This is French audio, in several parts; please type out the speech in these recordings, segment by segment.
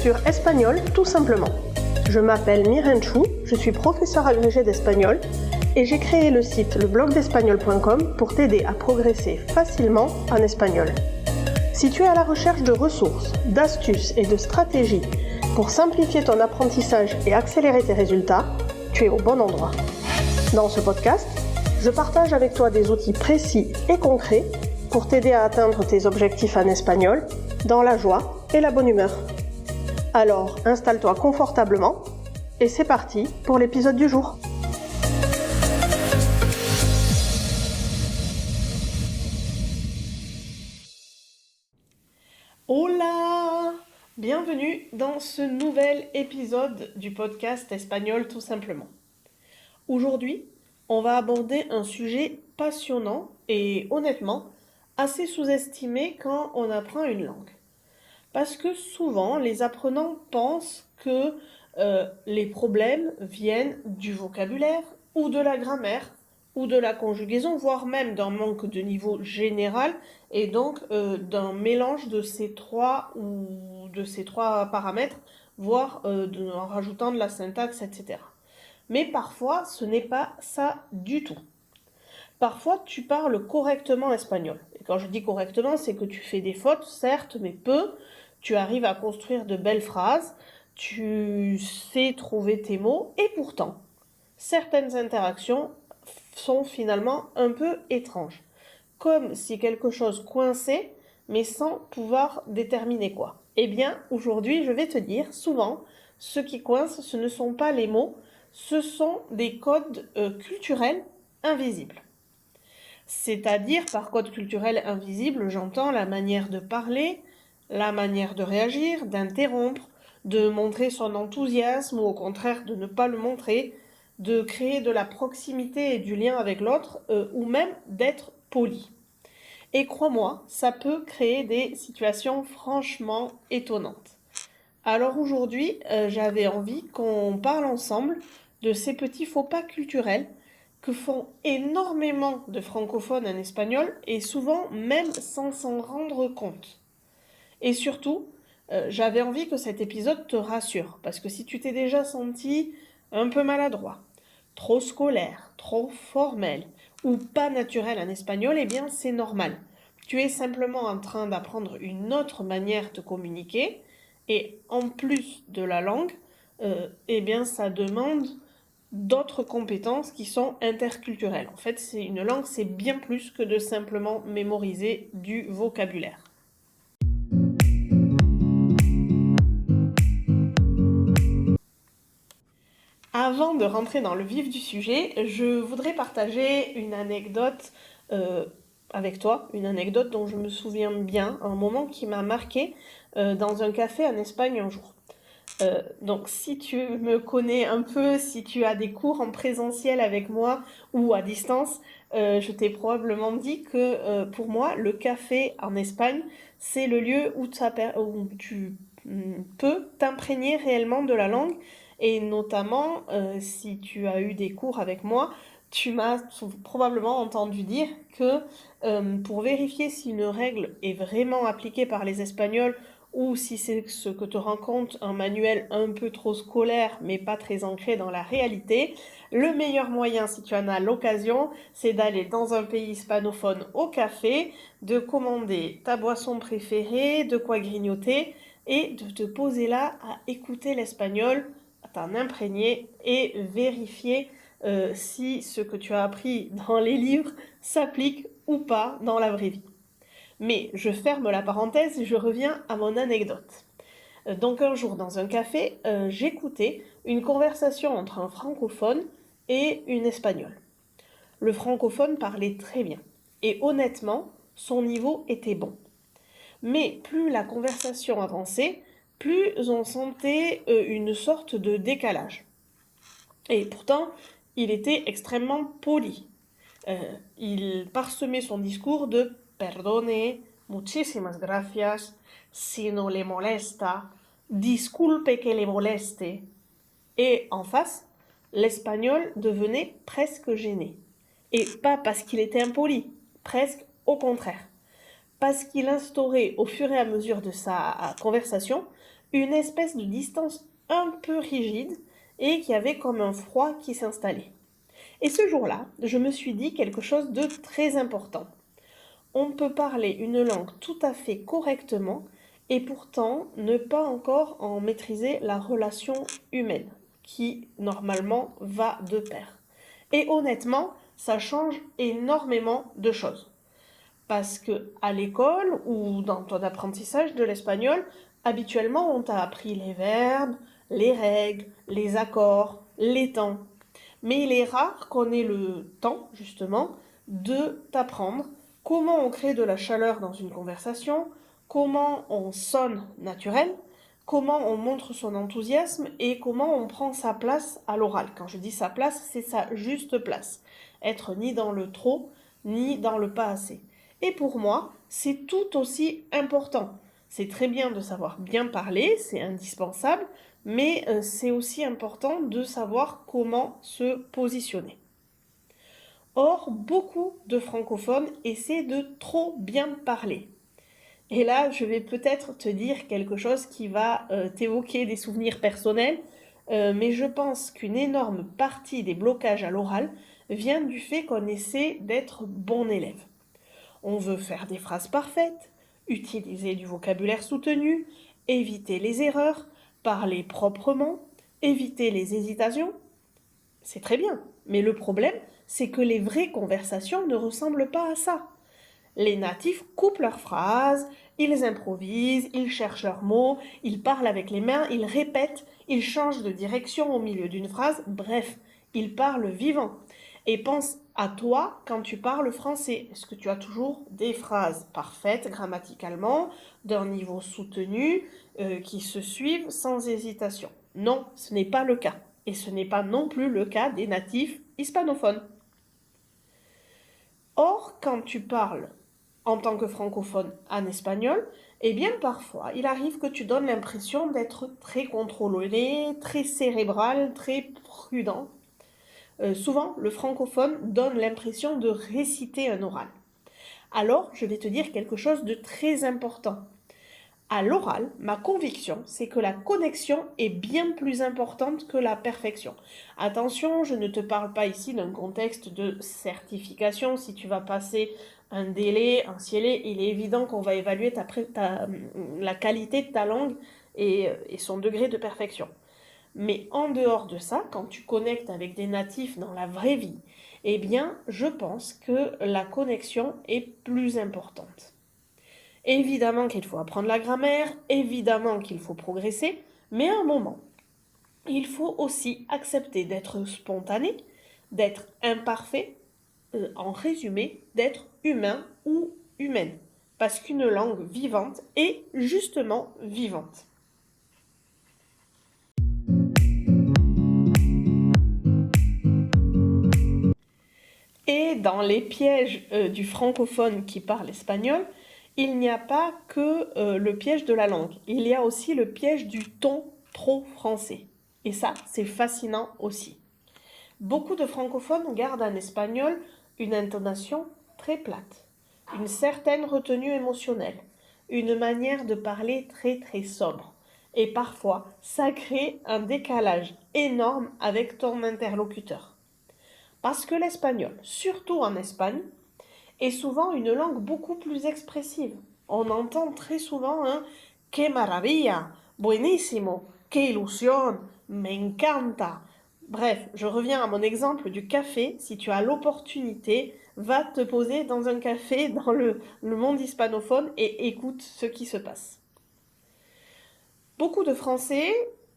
sur Espagnol tout simplement. Je m'appelle Miren Chou, je suis professeure agrégée d'espagnol et j'ai créé le site leblogdespagnol.com pour t'aider à progresser facilement en espagnol. Si tu es à la recherche de ressources, d'astuces et de stratégies pour simplifier ton apprentissage et accélérer tes résultats, tu es au bon endroit. Dans ce podcast, je partage avec toi des outils précis et concrets pour t'aider à atteindre tes objectifs en espagnol dans la joie et la bonne humeur. Alors, installe-toi confortablement et c'est parti pour l'épisode du jour. Hola! Bienvenue dans ce nouvel épisode du podcast Espagnol tout simplement. Aujourd'hui, on va aborder un sujet passionnant et honnêtement assez sous-estimé quand on apprend une langue. Parce que souvent, les apprenants pensent que les problèmes viennent du vocabulaire ou de la grammaire ou de la conjugaison, voire même d'un manque de niveau général et donc d'un mélange de ces trois paramètres, voire en rajoutant de la syntaxe, etc. Mais parfois, ce n'est pas ça du tout. Parfois, tu parles correctement espagnol. Et quand je dis correctement, c'est que tu fais des fautes, certes, mais peu. Tu arrives à construire de belles phrases, tu sais trouver tes mots, et pourtant, certaines interactions sont finalement un peu étranges. Comme si quelque chose coinçait, mais sans pouvoir déterminer quoi. Eh bien, aujourd'hui, je vais te dire, souvent, ce qui coince, ce ne sont pas les mots, ce sont des codes culturels invisibles. C'est-à-dire, par code culturel invisible, j'entends la manière de parler, la manière de réagir, d'interrompre, de montrer son enthousiasme ou au contraire de ne pas le montrer, de créer de la proximité et du lien avec l'autre ou même d'être poli. Et crois-moi, ça peut créer des situations franchement étonnantes. Alors aujourd'hui, j'avais envie qu'on parle ensemble de ces petits faux pas culturels que font énormément de francophones en espagnol et souvent même sans s'en rendre compte. Et surtout, j'avais envie que cet épisode te rassure, parce que si tu t'es déjà senti un peu maladroit, trop scolaire, trop formel ou pas naturel en espagnol, eh bien c'est normal. Tu es simplement en train d'apprendre une autre manière de communiquer et en plus de la langue, eh bien ça demande d'autres compétences qui sont interculturelles. En fait, c'est une langue, c'est bien plus que de simplement mémoriser du vocabulaire. Avant de rentrer dans le vif du sujet, je voudrais partager une anecdote avec toi, une anecdote dont je me souviens bien, un moment qui m'a marqué dans un café en Espagne un jour. Donc si tu me connais un peu, si tu as des cours en présentiel avec moi ou à distance, je t'ai probablement dit que pour moi, le café en Espagne, c'est le lieu où tu peux t'imprégner réellement de la langue. Et notamment, si tu as eu des cours avec moi, tu m'as probablement entendu dire que pour vérifier si une règle est vraiment appliquée par les Espagnols ou si c'est ce que te rend compte un manuel un peu trop scolaire mais pas très ancré dans la réalité, le meilleur moyen si tu en as l'occasion, c'est d'aller dans un pays hispanophone au café, de commander ta boisson préférée, de quoi grignoter et de te poser là à écouter l'espagnol, à t'en imprégner et vérifier si ce que tu as appris dans les livres s'applique ou pas dans la vraie vie. Mais je ferme la parenthèse et je reviens à mon anecdote. Donc un jour dans un café, j'écoutais une conversation entre un francophone et une espagnole. Le francophone parlait très bien et honnêtement, son niveau était bon. Mais plus la conversation avançait, plus on sentait une sorte de décalage. Et pourtant, il était extrêmement poli. Il parsemait son discours de perdone, muchísimas gracias, si no le molesta, disculpe que le moleste. Et en face, l'espagnol devenait presque gêné. Et pas parce qu'il était impoli, presque au contraire. Parce qu'il instaurait au fur et à mesure de sa conversation une espèce de distance un peu rigide et qu'il y avait comme un froid qui s'installait. Et ce jour-là, je me suis dit quelque chose de très important. On peut parler une langue tout à fait correctement et pourtant ne pas encore en maîtriser la relation humaine, qui normalement va de pair. Et honnêtement, ça change énormément de choses. Parce que à l'école ou dans ton apprentissage de l'espagnol, habituellement on t'a appris les verbes, les règles, les accords, les temps. Mais il est rare qu'on ait le temps, justement, de t'apprendre comment on crée de la chaleur dans une conversation, comment on sonne naturel, comment on montre son enthousiasme et comment on prend sa place à l'oral. Quand je dis sa place, c'est sa juste place. Être ni dans le trop, ni dans le pas assez. Et pour moi, c'est tout aussi important. C'est très bien de savoir bien parler, c'est indispensable, mais c'est aussi important de savoir comment se positionner. Or, beaucoup de francophones essaient de trop bien parler. Et là, je vais peut-être te dire quelque chose qui va t'évoquer des souvenirs personnels, mais je pense qu'une énorme partie des blocages à l'oral vient du fait qu'on essaie d'être bon élève. On veut faire des phrases parfaites, utiliser du vocabulaire soutenu, éviter les erreurs, parler proprement, éviter les hésitations. C'est très bien, mais le problème, c'est que les vraies conversations ne ressemblent pas à ça. Les natifs coupent leurs phrases, ils improvisent, ils cherchent leurs mots, ils parlent avec les mains, ils répètent, ils changent de direction au milieu d'une phrase, bref, ils parlent vivant. Et pense à toi quand tu parles français. Est-ce que tu as toujours des phrases parfaites grammaticalement, d'un niveau soutenu, qui se suivent sans hésitation? Non, ce n'est pas le cas. Et ce n'est pas non plus le cas des natifs hispanophones. Or, quand tu parles en tant que francophone en espagnol, eh bien parfois, il arrive que tu donnes l'impression d'être très contrôlé, très cérébral, très prudent. Souvent, le francophone donne l'impression de réciter un oral. Alors, je vais te dire quelque chose de très important. À l'oral, ma conviction, c'est que la connexion est bien plus importante que la perfection. Attention, je ne te parle pas ici d'un contexte de certification. Si tu vas passer un délai, un CIELE, il est évident qu'on va évaluer la qualité de ta langue et son degré de perfection. Mais en dehors de ça, quand tu connectes avec des natifs dans la vraie vie, eh bien, je pense que la connexion est plus importante. Évidemment qu'il faut apprendre la grammaire, évidemment qu'il faut progresser, mais à un moment, il faut aussi accepter d'être spontané, d'être imparfait, en résumé, d'être humain ou humaine. Parce qu'une langue vivante est justement vivante. Et dans les pièges du francophone qui parle espagnol, il n'y a pas que le piège de la langue. Il y a aussi le piège du ton trop français. Et ça, c'est fascinant aussi. Beaucoup de francophones gardent en espagnol une intonation très plate, une certaine retenue émotionnelle, une manière de parler très très sobre. Et parfois, ça crée un décalage énorme avec ton interlocuteur. Parce que l'espagnol, surtout en Espagne, est souvent une langue beaucoup plus expressive. On entend très souvent un que maravilla, buenísimo, que ilusión, me encanta. Bref, je reviens à mon exemple du café. Si tu as l'opportunité, va te poser dans un café dans le monde hispanophone et écoute ce qui se passe. Beaucoup de Français,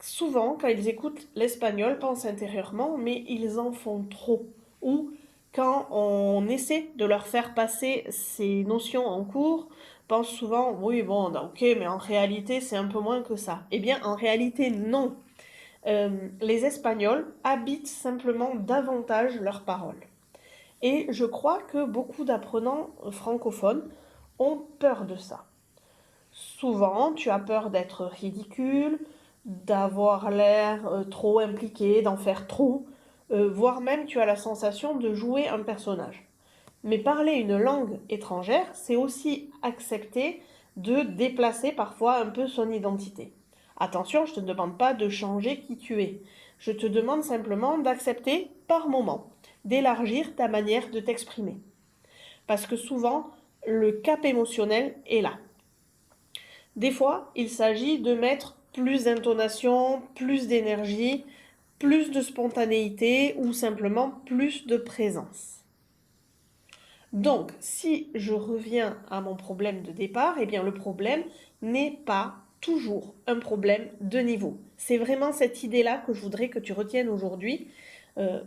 souvent, quand ils écoutent l'espagnol, pensent intérieurement, mais ils en font trop. Ou quand on essaie de leur faire passer ces notions en cours, pensent souvent, oui, bon, ok, mais en réalité, c'est un peu moins que ça. Eh bien, en réalité, non. Les Espagnols habitent simplement davantage leurs paroles. Et je crois que beaucoup d'apprenants francophones ont peur de ça. Souvent, tu as peur d'être ridicule, d'avoir l'air trop impliqué, d'en faire trop, voire même tu as la sensation de jouer un personnage. Mais parler une langue étrangère, c'est aussi accepter de déplacer parfois un peu son identité. Attention, je ne te demande pas de changer qui tu es. Je te demande simplement d'accepter par moment, d'élargir ta manière de t'exprimer. Parce que souvent, le cap émotionnel est là. Des fois, il s'agit de mettre plus d'intonation, plus d'énergie, plus de spontanéité ou simplement plus de présence. Donc, si je reviens à mon problème de départ, eh bien le problème n'est pas toujours un problème de niveau. C'est vraiment cette idée-là que je voudrais que tu retiennes aujourd'hui.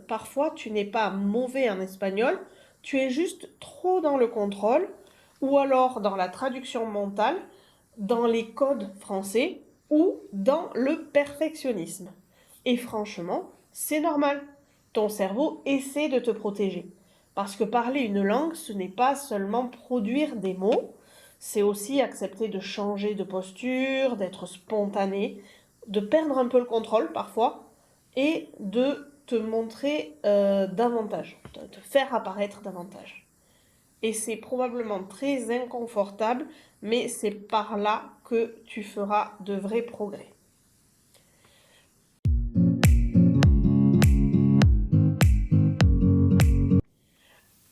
Parfois, tu n'es pas mauvais en espagnol, tu es juste trop dans le contrôle ou alors dans la traduction mentale, dans les codes français ou dans le perfectionnisme. Et franchement, c'est normal. Ton cerveau essaie de te protéger. Parce que parler une langue, ce n'est pas seulement produire des mots, c'est aussi accepter de changer de posture, d'être spontané, de perdre un peu le contrôle parfois et de te montrer davantage, de te faire apparaître davantage. Et c'est probablement très inconfortable, mais c'est par là que tu feras de vrais progrès.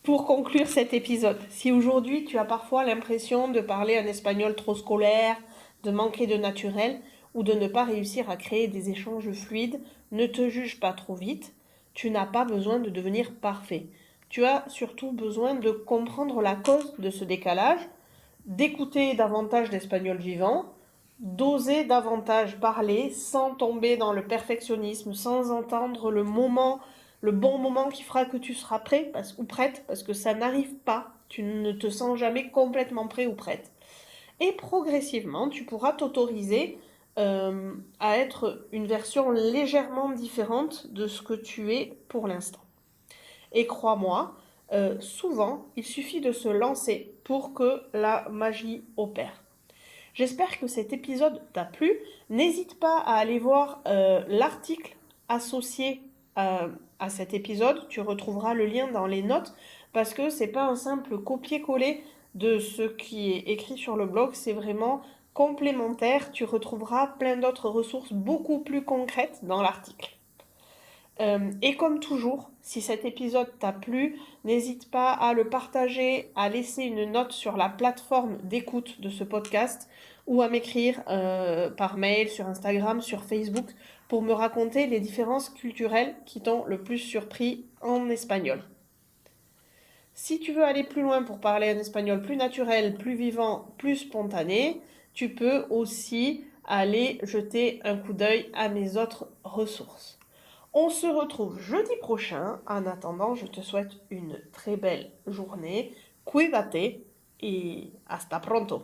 Pour conclure cet épisode, si aujourd'hui tu as parfois l'impression de parler un espagnol trop scolaire, de manquer de naturel ou de ne pas réussir à créer des échanges fluides, ne te juge pas trop vite. Tu n'as pas besoin de devenir parfait. Tu as surtout besoin de comprendre la cause de ce décalage, d'écouter davantage d'espagnol vivant, d'oser davantage parler sans tomber dans le perfectionnisme, sans entendre le bon moment qui fera que tu seras prêt ou prête, parce que ça n'arrive pas. Tu ne te sens jamais complètement prêt ou prête. Et progressivement, tu pourras t'autoriser à être une version légèrement différente de ce que tu es pour l'instant. Et crois-moi, souvent, il suffit de se lancer pour que la magie opère. J'espère que cet épisode t'a plu. N'hésite pas à aller voir l'article associé à cet épisode. Tu retrouveras le lien dans les notes parce que c'est pas un simple copier-coller de ce qui est écrit sur le blog, c'est vraiment complémentaire. Tu retrouveras plein d'autres ressources beaucoup plus concrètes dans l'article. Et comme toujours, si cet épisode t'a plu, n'hésite pas à le partager, à laisser une note sur la plateforme d'écoute de ce podcast ou à m'écrire par mail, sur Instagram, sur Facebook pour me raconter les différences culturelles qui t'ont le plus surpris en espagnol. Si tu veux aller plus loin pour parler un espagnol plus naturel, plus vivant, plus spontané, tu peux aussi aller jeter un coup d'œil à mes autres ressources. On se retrouve jeudi prochain. En attendant, je te souhaite une très belle journée. Cuídate et hasta pronto.